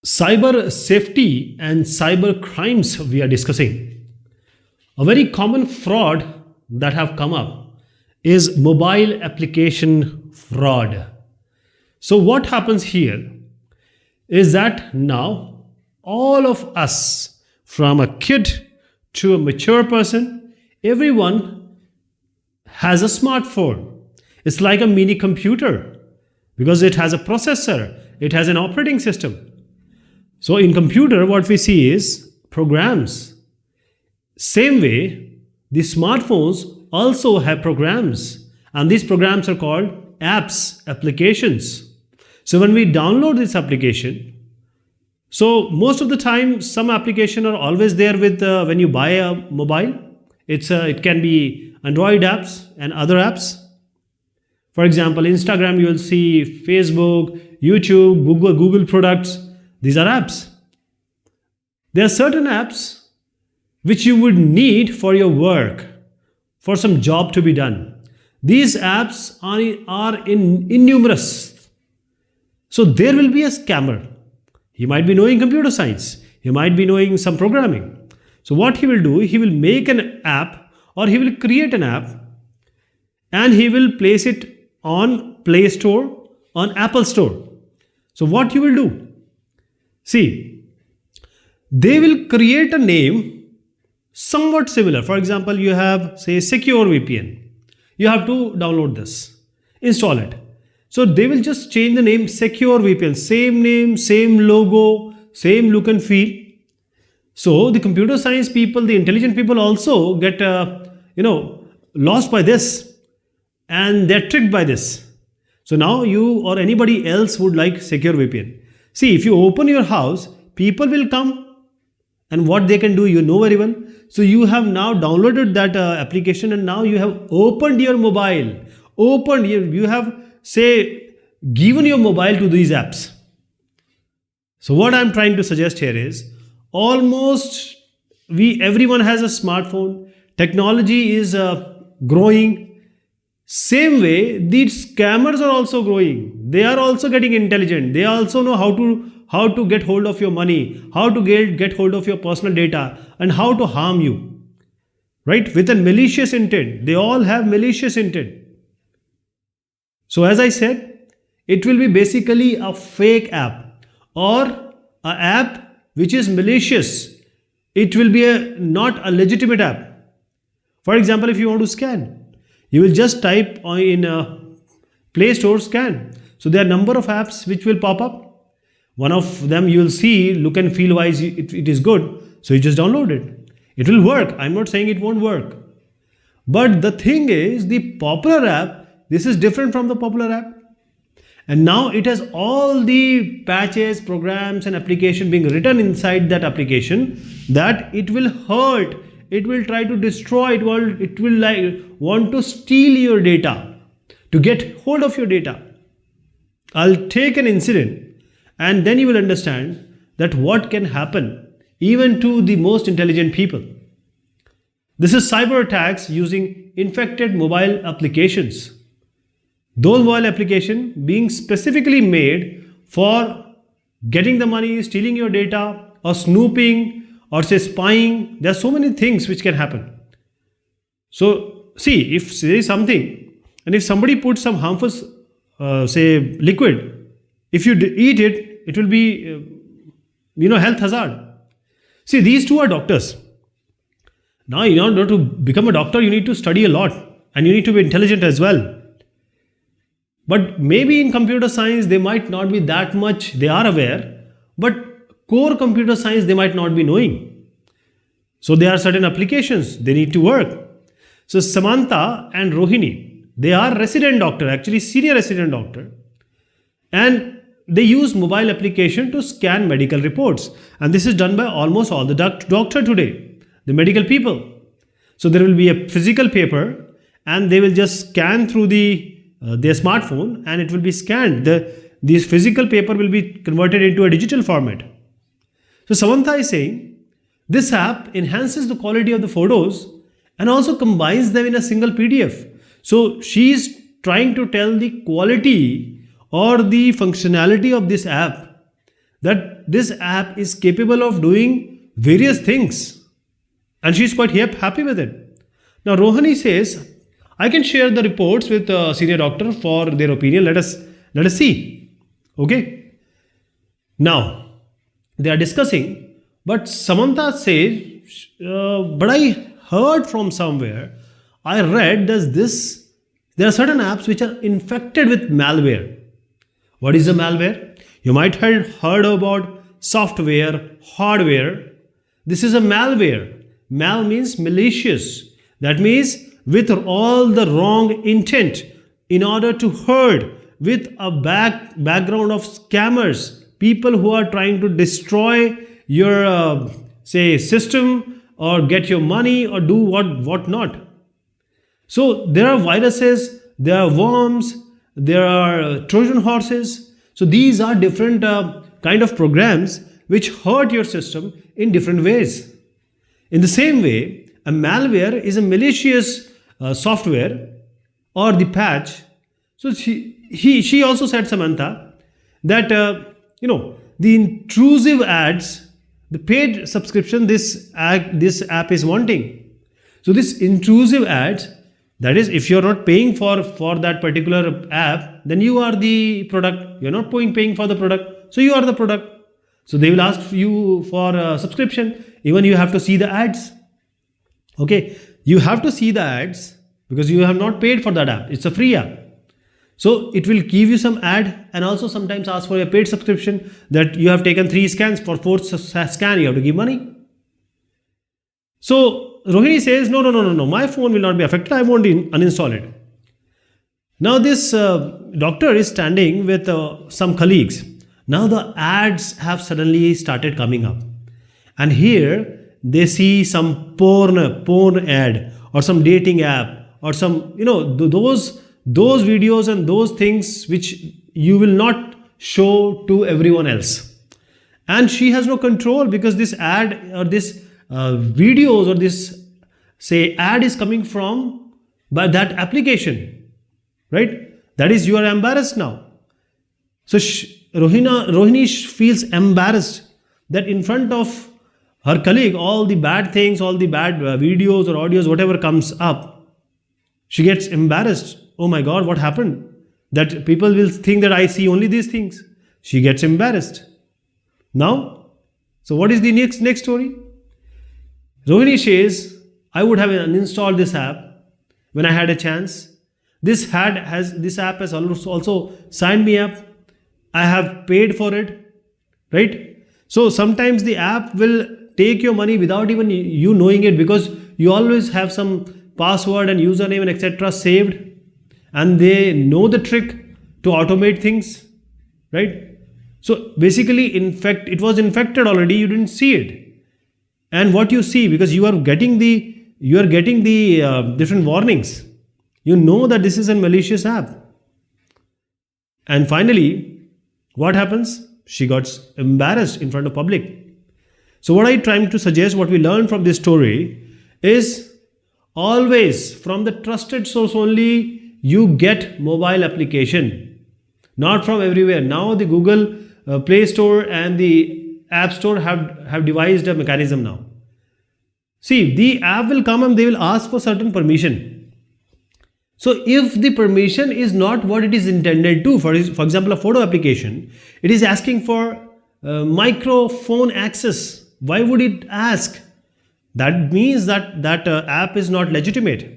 Cyber safety and cyber crimes we are discussing. A very common fraud that have come up is mobile application fraud. So what happens here is that now all of us, from a kid to a mature person, everyone has a smartphone. It's like a mini computer because it has a processor, it has an operating system. So in computer, what we see is programs. Same way, the smartphones also have programs, and these programs are called apps, applications. So when we download this application, so most of the time, some application are always there with when you buy a mobile. It can be Android apps and other apps. For example, Instagram, you will see Facebook, YouTube, Google products. These are apps. There are certain apps which you would need for your work, for some job to be done. These apps are innumerous. So there will be a scammer. He might be knowing computer science. He might be knowing some programming. So what he will do, he will make an app or he will create an app and he will place it on Play Store, on Apple Store. So what you will do? See, they will create a name somewhat similar. For example, you have, say, Secure VPN. You have to download this, install it. So they will just change the name Secure VPN, same name, same logo, same look and feel. So the computer science people, the intelligent people also get, lost by this, and they're tricked by this. So now you or anybody else would like Secure VPN. See, if you open your house, people will come and what they can do, you know very well. So you have now downloaded that application and now you have opened your mobile, you have, say, given your mobile to these apps. So what I'm trying to suggest here is almost everyone has a smartphone. Technology is growing. Same way, these scammers are also growing. They are also getting intelligent. They also know how to get hold of your money, how to get hold of your personal data, and how to harm you. Right? With a malicious intent. They all have malicious intent. So as I said, it will be basically a fake app or an app which is malicious. It will be not a legitimate app. For example, if you want to scan, you will just type in Play Store scan. So there are a number of apps which will pop up. One of them you will see, look and feel wise, it is good. So you just download it. It will work. I'm not saying it won't work. But the thing is, the popular app, this is different from the popular app. And now it has all the patches, programs and application being written inside that application that it will hurt. It will try to destroy, it will want to steal your data, to get hold of your data. I'll take an incident and then you will understand that what can happen even to the most intelligent people. This is cyber attacks using infected mobile applications. Those mobile applications being specifically made for getting the money, stealing your data, or snooping, or say spying. There are so many things which can happen. So see, if there is something and if somebody puts some harmful say liquid, if you eat it, it will be health hazard. See, these two are doctors. Now in order to become a doctor, you need to study a lot and you need to be intelligent as well. But maybe in computer science they might not be that much, they are aware, but core computer science they might not be knowing. So there are certain applications they need to work. So Samantha and Rohini, they are resident doctor, actually senior resident doctor, and they use mobile application to scan medical reports, and this is done by almost all the doctor today, the medical people. So there will be a physical paper and they will just scan through their smartphone and it will be scanned. This physical paper will be converted into a digital format. So Samantha is saying this app enhances the quality of the photos and also combines them in a single PDF. So she is trying to tell the quality or the functionality of this app that this app is capable of doing various things, and she's quite happy with it. Now Rohini says, I can share the reports with a senior doctor for their opinion. Let us see. Okay. Now they are discussing, but Samantha says, but I heard from somewhere, I read that there are certain apps which are infected with malware. What is a malware? You might have heard about software, hardware. This is a malware. Mal means malicious. That means with all the wrong intent in order to hurt, with a background of scammers, people who are trying to destroy your say system or get your money or do what not. So there are viruses, there are worms, there are Trojan horses. So these are different kind of programs which hurt your system in different ways. In the same way, a malware is a malicious software or the patch. So she also said, Samantha, that the intrusive ads, the paid subscription this app is wanting. So this intrusive ads, that is, if you're not paying for that particular app, then you are the product. You're not paying for the product, so you are the product. So they will ask you for a subscription. Even you have to see the ads. Okay, you have to see the ads because you have not paid for that app. It's a free app. So it will give you some ad and also sometimes ask for a paid subscription that you have taken 3 scans. For 4th scan, you have to give money. So Rohini says, no, my phone will not be affected. I won't uninstall it. Now this doctor is standing with some colleagues. Now the ads have suddenly started coming up. And here they see some porn ad or some dating app or some, those videos and those things which you will not show to everyone else. And she has no control because this ad or this videos or this say ad is coming from by that application, right? That is, you are embarrassed now. So Rohini feels embarrassed that in front of her colleague, all the bad things, all the bad videos or audios, whatever comes up, she gets embarrassed. Oh my God, what happened? That people will think that I see only these things. She gets embarrassed. Now, so what is the next story? Rohini says, I would have uninstalled this app when I had a chance. This app has also signed me up. I have paid for it, right? So sometimes the app will take your money without even you knowing it because you always have some password and username and etc. saved, and they know the trick to automate things, right? So basically, it was infected already. You didn't see it. And what you see, because you are getting the different warnings, you know that this is a malicious app. And finally, what happens? She got embarrassed in front of public. So what I'm trying to suggest, what we learn from this story is always from the trusted source only you get mobile application, not from everywhere. Now the Google Play Store and the App Store have devised a mechanism now. See, the app will come and they will ask for certain permission. So if the permission is not what it is intended to, for example, a photo application, it is asking for microphone access. Why would it ask? That means that app is not legitimate.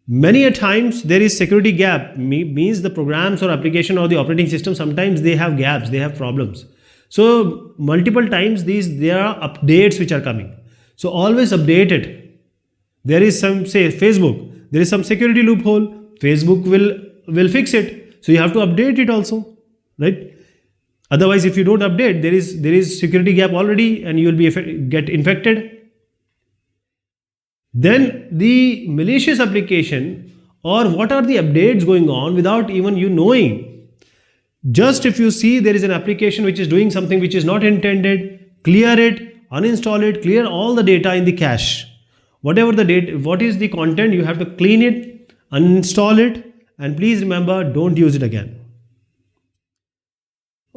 Many a times there is security gap, means the programs or application or the operating system, sometimes they have gaps, they have problems. So multiple times there are updates which are coming. So always update it. There is some, say Facebook, there is some security loophole, Facebook will fix it. So you have to update it also, right? Otherwise, if you don't update, there is security gap already and you will get infected. Then the malicious application, or what are the updates going on without even you knowing. Just if you see there is an application which is doing something which is not intended, clear it, uninstall it, clear all the data in the cache. Whatever the data, what is the content, you have to clean it, uninstall it, and please remember, don't use it again.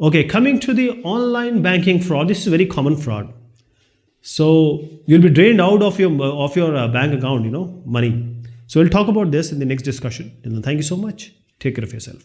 Okay, coming to the online banking fraud, this is a very common fraud. So you'll be drained out of your bank account, money. So we'll talk about this in the next discussion. Thank you so much. Take care of yourself.